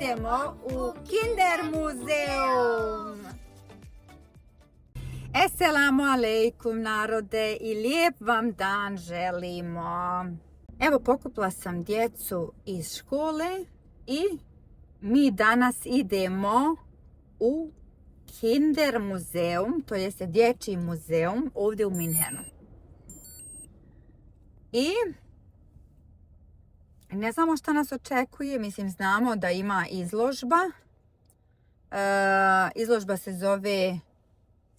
idemo u Kinder muzeum. Esselamu alejkum narode i lijep vam dan želimo. Evo, pokupila sam djecu iz škole i mi danas idemo u Kinder muzeum, to jest dječji muzeum ovdje u Minhenu. I ne znamo šta nas očekuje, mislim znamo da ima izložba. Izložba se zove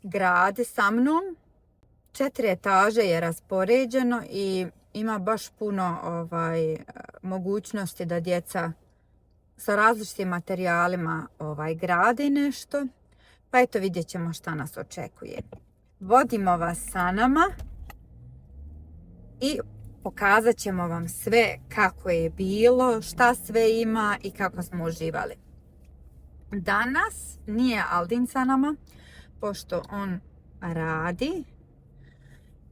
Grad sa mnom. 4 etaže je raspoređeno i ima baš puno mogućnosti da djeca sa različitim materijalima grade nešto. Pa eto, vidjet ćemo šta nas očekuje. Vodimo vas sa nama i pokazat ćemo vam sve kako je bilo, šta sve ima i kako smo uživali. Danas nije Aldin sa nama, pošto on radi.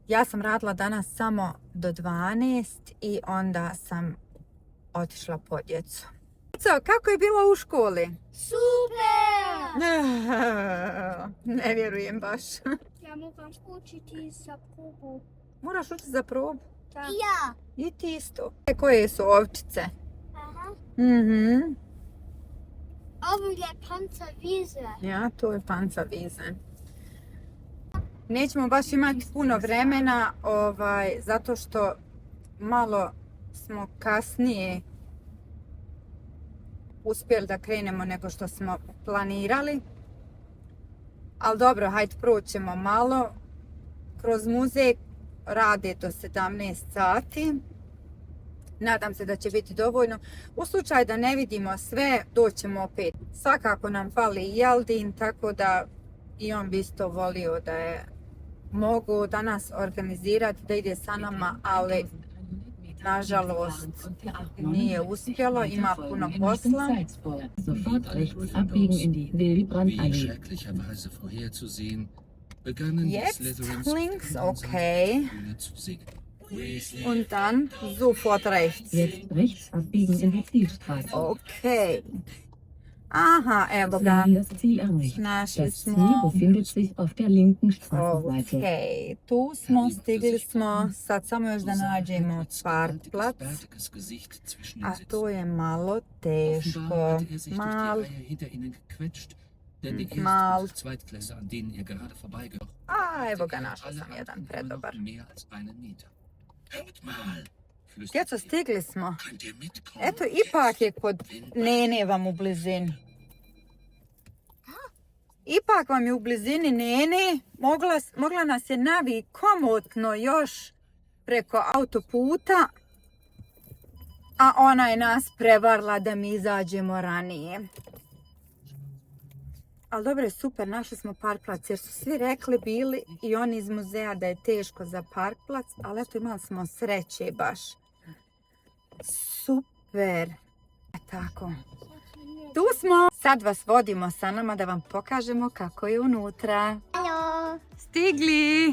Ja sam radila danas samo do 12 i onda sam otišla po djecu. Kako je bilo u školi? Super! Ne vjerujem baš. Ja moram učiti za probu. Moraš učiti za probu? Da. Ja. I ti isto. Koje su ovčice? Aha. Ovo je Panzerwiese. Ja, to je Panzerwiese. Nećemo baš imati puno vremena, zato što malo smo kasnije uspjeli da krenemo nego što smo planirali. Ali dobro, hajde proćemo malo. Kroz muzej rade do 17 sati. Nadam se da će biti dovoljno. U slučaju da ne vidimo sve, doćemo opet. Svakako nam fali i Aldin, tako da i on bi isto volio da je mogu danas organizirati da ide sa nama, ali nažalost nije uspjelo, ima puno posla. Jetzt links, okay. Und dann sofort rechts. Jetzt rechts abbiegen in die Zielstraße. Okay. Aha, evo ga. Das Ziel erreicht. Našli Das Ziel smo. befindet sich auf der linken Straßenseite. Ok, tu smo, stigli smo. Sad samo još da nađemo parkplac. A to je malo teško. Mal. A, evo ga, našla sam jedan predobar. Djeco, stigli smo. Eto, ipak je kod Nene vam u blizini. Ipak vam je u blizini Nene. Mogla nas je navi komotno još preko autoputa. A ona je nas prevarila da mi izađemo ranije. Ali dobro je, super, našli smo parkplac jer su svi rekli bili i oni iz muzeja da je teško za parkplac, ali eto imali smo sreće baš. Super. Tako. Tu smo. Sad vas vodimo sa nama da vam pokažemo kako je unutra. Hallo. Stigli.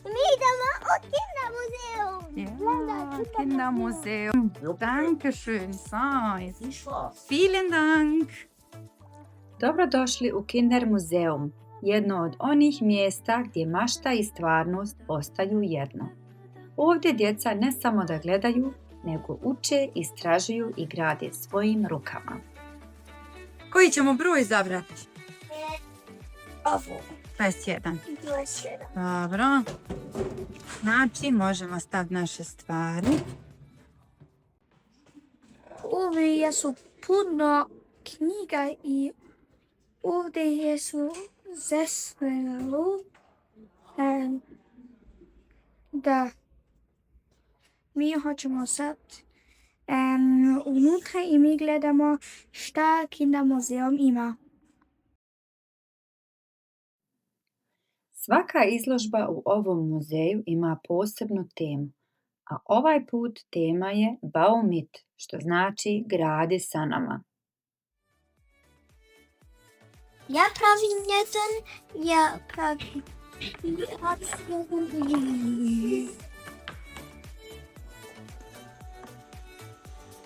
Mi idemo u Kinder muzeum. Ja, Kinder muzeum. Dankeschön, vielen Dank. Dobrodošli u Kinder muzeum, jedno od onih mjesta gdje mašta i stvarnost postaju jedno. Ovdje djeca ne samo da gledaju, nego uče, istražuju i grade svojim rukama. Koji ćemo broj izabrati? Ovo. 21. 21. Dobro. Znači, možemo staviti naše stvari. Ovdje su puno knjiga i ovdje su zesvelu. Da. Mi hoćemo sad unutra i mi gledamo šta Kinder muzeum ima. Svaka izložba u ovom muzeju ima posebnu temu, a ovaj put tema je Bau mit, što znači gradi sa nama. Ja pravim jeden, ja pravim.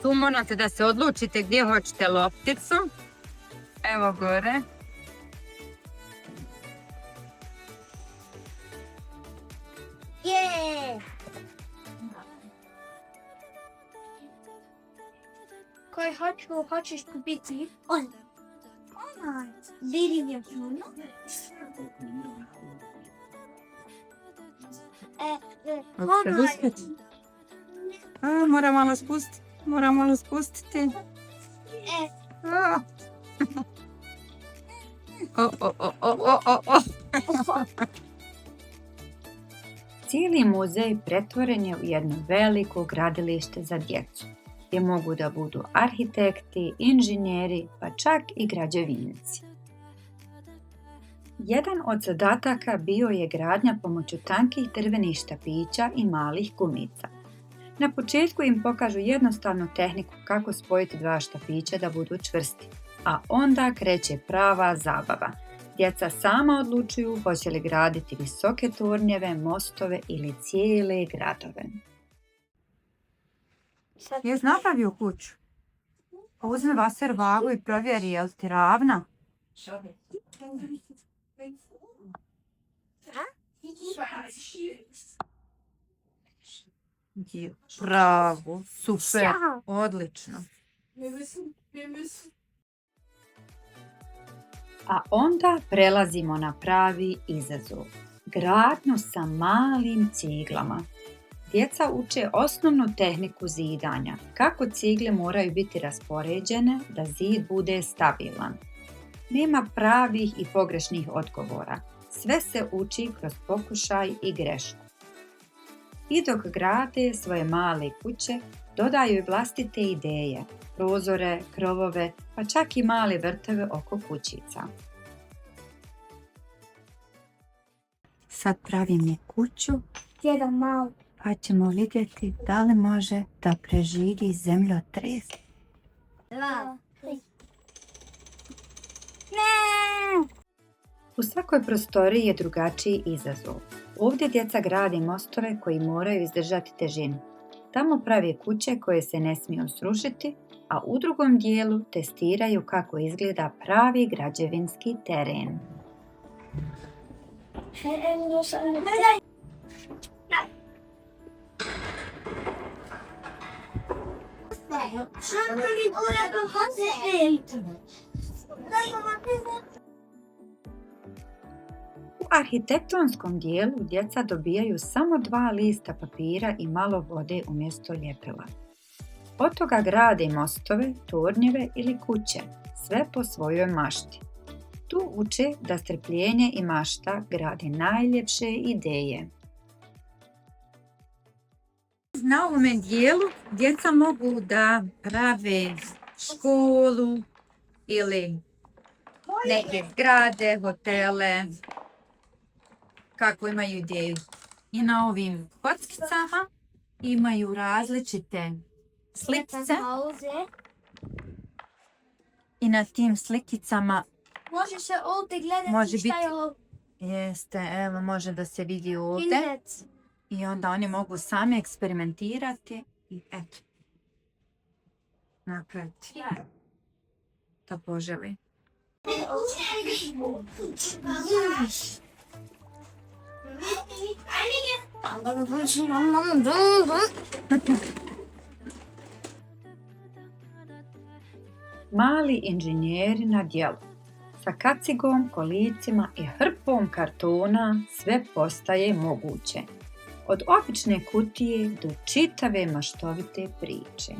Tu morate da se odlučite gdje hoćete lopticu. Evo gore. Je! Koji hoćeš biti? On. Vidim je puno. Moram malo spustiti. Cijeli muzej pretvoren je u jedno veliko gradilište za djecu, gdje mogu da budu arhitekti, inženjeri, pa čak i građevinci. Jedan od zadataka bio je gradnja pomoću tankih drvenih štapića i malih gumica. Na početku im pokažu jednostavnu tehniku kako spojiti dva štapića da budu čvrsti, a onda kreće prava zabava. Djeca sama odlučuju hoće li graditi visoke tornjeve, mostove ili cijele gradove. Jesi napravio kuću? Uzmi vaser vagu i provjeri je li ti ravna. Bravo, super, odlično. A onda prelazimo na pravi izazov. Gradnju sa malim ciglama. Djeca uče osnovnu tehniku zidanja, kako cigle moraju biti raspoređene da zid bude stabilan. Nema pravih i pogrešnih odgovora. Sve se uči kroz pokušaj i grešku. I dok grade svoje male kuće, dodaju i vlastite ideje, prozore, krovove, pa čak i male vrtove oko kućica. Sad pravim je kuću, Jedan malo. pa ćemo vidjeti da li može da preživi zemljotres. Dva. U svakoj prostoriji je drugačiji izazov. Ovdje djeca grade mostove koji moraju izdržati težinu. Tamo prave kuće koje se ne smiju srušiti, a u drugom dijelu testiraju kako izgleda pravi građevinski teren. U arhitektonskom dijelu djeca dobijaju samo 2 lista papira i malo vode umjesto ljepila. Od toga grade mostove, tornjeve ili kuće, sve po svojoj mašti. Tu uče da strpljenje i mašta grade najljepše ideje. Na ovome dijelu djeca mogu da prave školu ili neke zgrade, hotele, kako imaju ideju. I na ovim kockicama imaju različite slikice i na tim slikicama Može se ovdje gledati Može šta je biti. ovo. jeste, evo može da se vidi ovdje. Indec. I onda oni mogu sami eksperimentirati i eto, napraviti to poželi. Mali inženjeri na djelu. Sa kacigom, kolicima i hrpom kartona sve postaje moguće. Od obične kutije do čitave maštovite priče.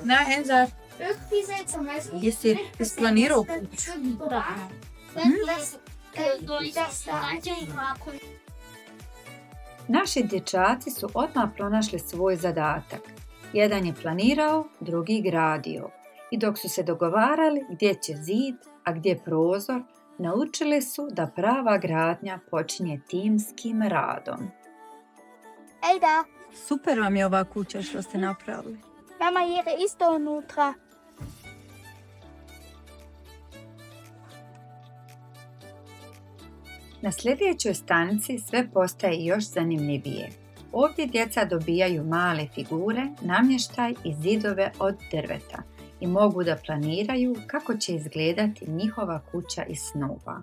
Na, Enza, jesi isplanirao kuću? Naši dječaci su odmah pronašli svoj zadatak. Jedan je planirao, drugi gradio. I dok su se dogovarali gdje će zid, a gdje prozor, naučili su da prava gradnja počinje timskim radom. Ejda, Super vam je ova kuća što ste napravili. mama je isto unutra. Na sljedećoj stanici sve postaje još zanimljivije. Ovdje djeca dobijaju male figure, namještaj i zidove od drveta i mogu da planiraju kako će izgledati njihova kuća iz snova.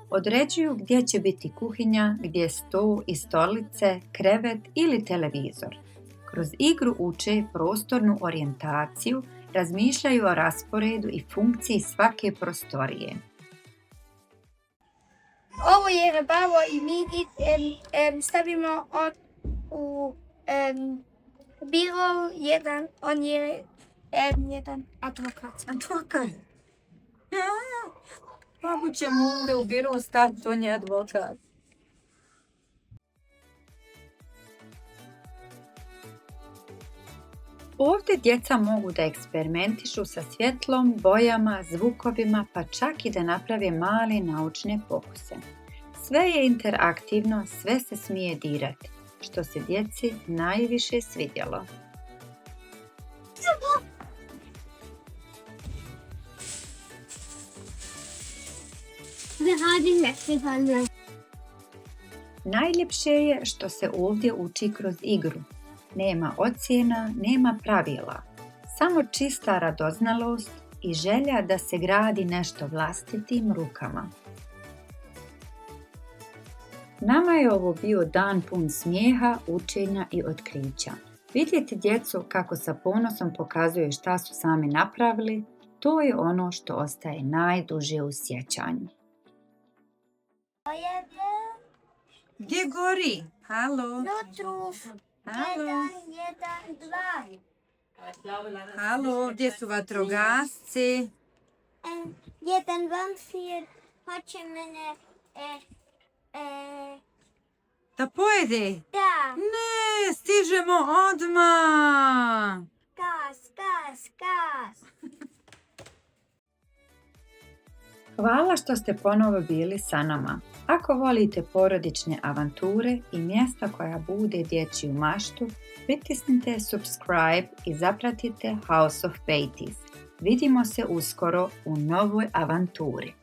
Određuju gdje će biti kuhinja, gdje stol i stolice, krevet ili televizor. Kroz igru uče prostornu orijentaciju, razmišljaju o rasporedu i funkciji svake prostorije. Ovo je rebavo i mi stavimo u biro jedan, on je jedan advokat. Advokat. Kako ćemo ovdje u biro staviti, on je advokat. Ovdje djeca mogu da eksperimentišu sa svjetlom, bojama, zvukovima, pa čak i da naprave male naučne pokuse. Sve je interaktivno, sve se smije dirati, što se djeci najviše svidjelo. Najljepše je što se ovdje uči kroz igru. Nema ocjena, nema pravila, samo čista radoznalost i želja da se gradi nešto vlastitim rukama. Nama je ovo bio dan pun smijeha, učenja i otkrića. Vidjeti djecu kako sa ponosom pokazuju šta su sami napravili, to je ono što ostaje najduže u sjećanju. Gdje gori? Halo? Halo? Halo, gdje su vatrogasci? Jedan vampir hoće mene Da pojede? da, Ne, stižemo odmah. gas. Hvala što ste ponovo bili sa nama. Ako volite porodične avanture i mjesta koja bude dječju maštu, pritisnite subscribe i zapratite House of Beatties. Vidimo se uskoro u novoj avanturi.